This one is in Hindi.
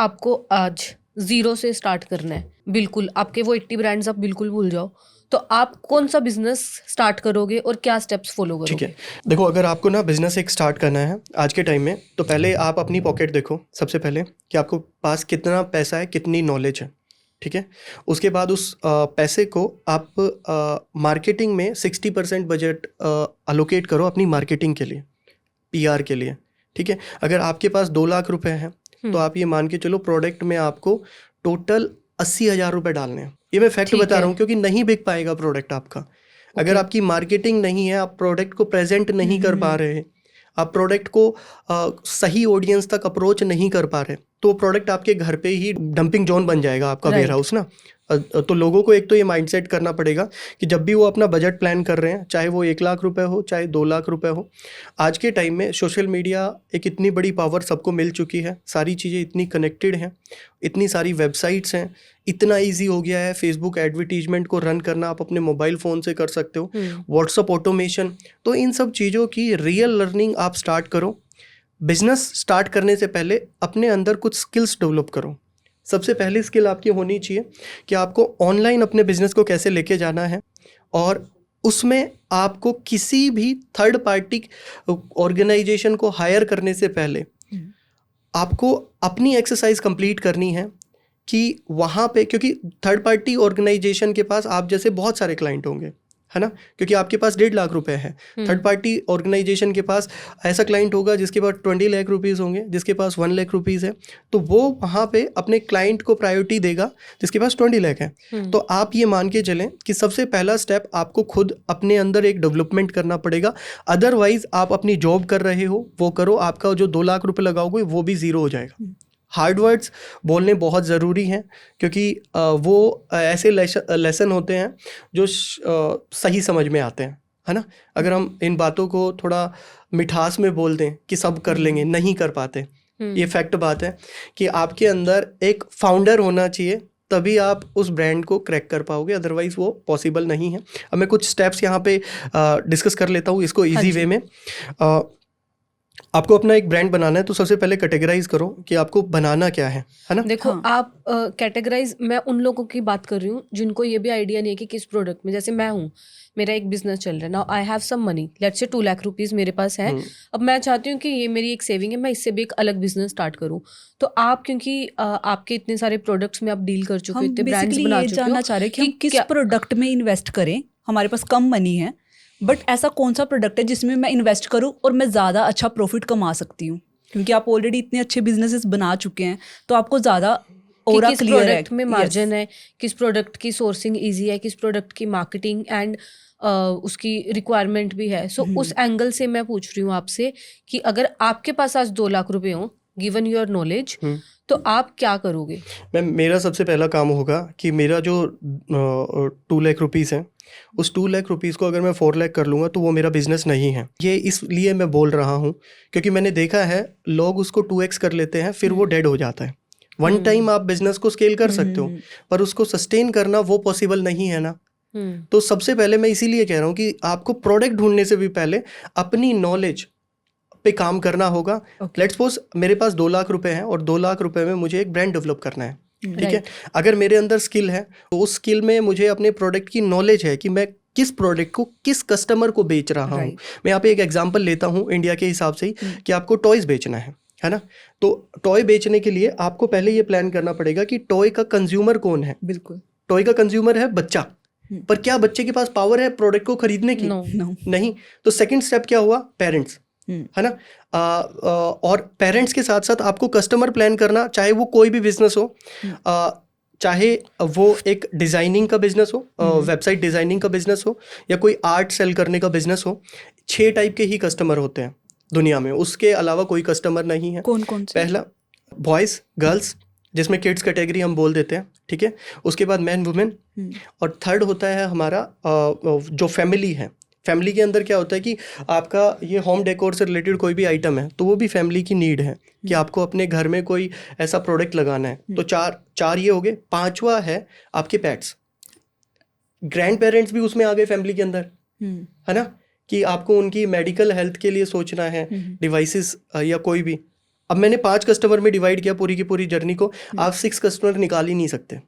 आपको आज ज़ीरो से स्टार्ट करना है, बिल्कुल आपके वो 80 ब्रांड्स आप बिल्कुल भूल जाओ, तो आप कौन सा बिज़नेस स्टार्ट करोगे और क्या स्टेप्स फ़ॉलो ठीक है, करोगे? देखो अगर आपको ना बिज़नेस एक स्टार्ट करना है आज के टाइम में, तो पहले आप अपनी पॉकेट देखो सबसे पहले कि आपको पास कितना पैसा है, कितनी नॉलेज है, ठीक है? उसके बाद उस पैसे को आप मार्केटिंग में 60% बजट अलोकेट करो अपनी मार्केटिंग के लिए, पीआर के लिए, ठीक है? अगर आपके पास 2 लाख रुपए हैं, तो आप ये मान के चलो प्रोडक्ट में आपको टोटल 80,000 रुपए डालने हैं। ये मैं फैक्ट ठीक बता रहा है। हूँ क्योंकि नहीं बिक पाएगा प्रोडक्ट आपका। अगर ओके। आपकी मार्केटिंग नहीं है, आप प्रोडक्ट को प्रेजेंट नहीं कर पा रहे हैं, आप प्रोडक्ट को सही ऑडियंस तक अप्रोच नहीं कर पा रहे, तो प्रोडक्ट आपके घर पे ही डंपिंग जोन बन जाएगा आपका राइट। वेयरहाउस ना। तो लोगों को एक तो ये माइंडसेट करना पड़ेगा कि जब भी वो अपना बजट प्लान कर रहे हैं, चाहे वो 1 लाख रुपए हो, चाहे 2 लाख रुपए हो, आज के टाइम में सोशल मीडिया एक इतनी बड़ी पावर सबको मिल चुकी है, सारी चीज़ें इतनी कनेक्टेड हैं, इतनी सारी वेबसाइट्स हैं, इतना इजी हो गया है फेसबुक एडवर्टीजमेंट को रन करना, आप अपने मोबाइल फ़ोन से कर सकते हो, व्हाट्सअप ऑटोमेशन। तो इन सब चीज़ों की रियल लर्निंग आप स्टार्ट करो। बिजनेस स्टार्ट करने से पहले अपने अंदर कुछ स्किल्स डेवलप करो। सबसे पहली स्किल आपकी होनी चाहिए कि आपको ऑनलाइन अपने बिजनेस को कैसे लेके जाना है, और उसमें आपको किसी भी थर्ड पार्टी ऑर्गेनाइजेशन को हायर करने से पहले आपको अपनी एक्सरसाइज कंप्लीट करनी है कि वहाँ पे, क्योंकि थर्ड पार्टी ऑर्गेनाइजेशन के पास आप जैसे बहुत सारे क्लाइंट होंगे, है ना, क्योंकि आपके पास 1.5 लाख रुपए है। थर्ड पार्टी ऑर्गेनाइजेशन के पास ऐसा क्लाइंट होगा जिसके पास 20 लाख रुपीज़ होंगे, जिसके पास 1 लाख रुपीज़ है, तो वो वहाँ पे अपने क्लाइंट को प्रायोरिटी देगा जिसके पास 20 लाख है। तो आप ये मान के चलें कि सबसे पहला स्टेप आपको खुद अपने अंदर एक डेवलपमेंट करना पड़ेगा। अदरवाइज आप अपनी जॉब कर रहे हो वो करो, आपका जो 2 लाख रुपए लगाओगे वो भी ज़ीरो हो जाएगा। हार्ड वर्ड्स बोलने बहुत ज़रूरी हैं, क्योंकि वो ऐसे लेसन होते हैं जो सही समझ में आते हैं, है ना। अगर हम इन बातों को थोड़ा मिठास में बोल दें कि सब कर लेंगे, नहीं कर पाते। ये फैक्ट बात है कि आपके अंदर एक फाउंडर होना चाहिए, तभी आप उस ब्रांड को क्रैक कर पाओगे, अदरवाइज वो पॉसिबल नहीं है। अब मैं कुछ स्टेप्स यहाँ पे डिस्कस कर लेता हूँ इसको ईजी वे में। आपको अपना एक ब्रांड बनाना है, तो सबसे पहले कैटेगराइज करो कि आपको बनाना क्या है ना। देखो आप कैटेगराइज, मैं उन लोगों की बात कर रही हूँ जिनको ये भी आइडिया नहीं है कि किस प्रोडक्ट में, जैसे मैं हूँ, मेरा एक बिजनेस चल रहा है ना, I have some money, let's say 2 lakh rupees मेरे पास है। अब मैं चाहती हूँ कि ये मेरी एक सेविंग है, मैं इससे भी एक अलग बिजनेस स्टार्ट करूँ। तो आप, क्योंकि आपके इतने सारे प्रोडक्ट्स में आप डील कर चुके हो, हम इतने ब्रांड्स बेसिकली बना ये चुके हो जानना चाह रहे हैं कि हम किस क्या प्रोडक्ट में इन्वेस्ट करें। हमारे पास कम मनी है, बट ऐसा कौन सा प्रोडक्ट है जिसमें मैं इन्वेस्ट करूं और मैं ज़्यादा अच्छा प्रॉफिट कमा सकती हूँ, क्योंकि आप ऑलरेडी इतने अच्छे बिजनेसेस बना चुके हैं, तो आपको ज़्यादा कि और किस क्लियर है। प्रोडक्ट में मार्जिन है, किस प्रोडक्ट की सोर्सिंग इजी है, किस प्रोडक्ट की मार्केटिंग एंड उसकी रिक्वायरमेंट भी है। सो उस एंगल से मैं पूछ रही हूँ आपसे कि अगर आपके पास आज 2 लाख रुपए हो, गिवन योर नॉलेज, तो आप क्या करोगे? मेरा सबसे पहला काम होगा कि मेरा जो 2 लाख रुपीज़ है, उस 2 लाख रुपीज़ को अगर मैं 4 लाख कर लूँगा तो वो मेरा बिजनेस नहीं है। ये इसलिए मैं बोल रहा हूँ क्योंकि मैंने देखा है लोग उसको 2x कर लेते हैं, फिर वो डेड हो जाता है। वन टाइम आप बिजनेस को स्केल कर सकते हो, पर उसको सस्टेन करना वो पॉसिबल नहीं है ना। तो सबसे पहले मैं इसीलिए कह रहा हूँ कि आपको प्रोडक्ट ढूंढने से भी पहले अपनी नॉलेज पे काम करना होगा। लेट्स सपोज मेरे पास 2 लाख रुपए हैं और 2 लाख रुपए में मुझे एक ब्रांड डेवलप करना है, ठीक है। अगर मेरे अंदर स्किल है तो उस स्किल में मुझे अपने प्रोडक्ट की नॉलेज है कि मैं किस प्रोडक्ट को किस कस्टमर को बेच रहा हूँ। मैं यहाँ पे एक एग्जांपल लेता हूँ इंडिया के हिसाब से ही कि आपको टॉयज बेचना है ना। तो टॉय बेचने के लिए आपको पहले ये प्लान करना पड़ेगा कि टॉय का कंज्यूमर कौन है। बिल्कुल, टॉय का कंज्यूमर है बच्चा, पर क्या बच्चे के पास पावर है प्रोडक्ट को खरीदने की? नहीं। तो सेकंड स्टेप क्या हुआ? पेरेंट्स, है ना। और पेरेंट्स के साथ साथ आपको कस्टमर प्लान करना, चाहे वो कोई भी बिजनेस हो, चाहे वो एक डिज़ाइनिंग का बिजनेस हो, वेबसाइट डिज़ाइनिंग का बिजनेस हो, या कोई आर्ट सेल करने का बिजनेस हो। 6 टाइप के ही कस्टमर होते हैं दुनिया में, उसके अलावा कोई कस्टमर नहीं है। कौन कौन से? पहला बॉयज़ गर्ल्स, जिसमें किड्स कैटेगरी हम बोल देते हैं, ठीक है। उसके बाद मैन वुमेन, और थर्ड होता है हमारा जो फैमिली है। फैमिली के अंदर क्या होता है कि आपका ये होम डेकोर से रिलेटेड कोई भी आइटम है तो वो भी फैमिली की नीड है कि आपको अपने घर में कोई ऐसा प्रोडक्ट लगाना है। तो चार ये हो गए। 5वां है आपके पेट्स, ग्रैंड पेरेंट्स भी उसमें आ गए फैमिली के अंदर, है ना, कि आपको उनकी मेडिकल हेल्थ के लिए सोचना है, डिवाइसेस या कोई भी। अब मैंने 5 कस्टमर में डिवाइड किया पूरी की पूरी जर्नी को, आप 6 कस्टमर निकाल ही नहीं सकते।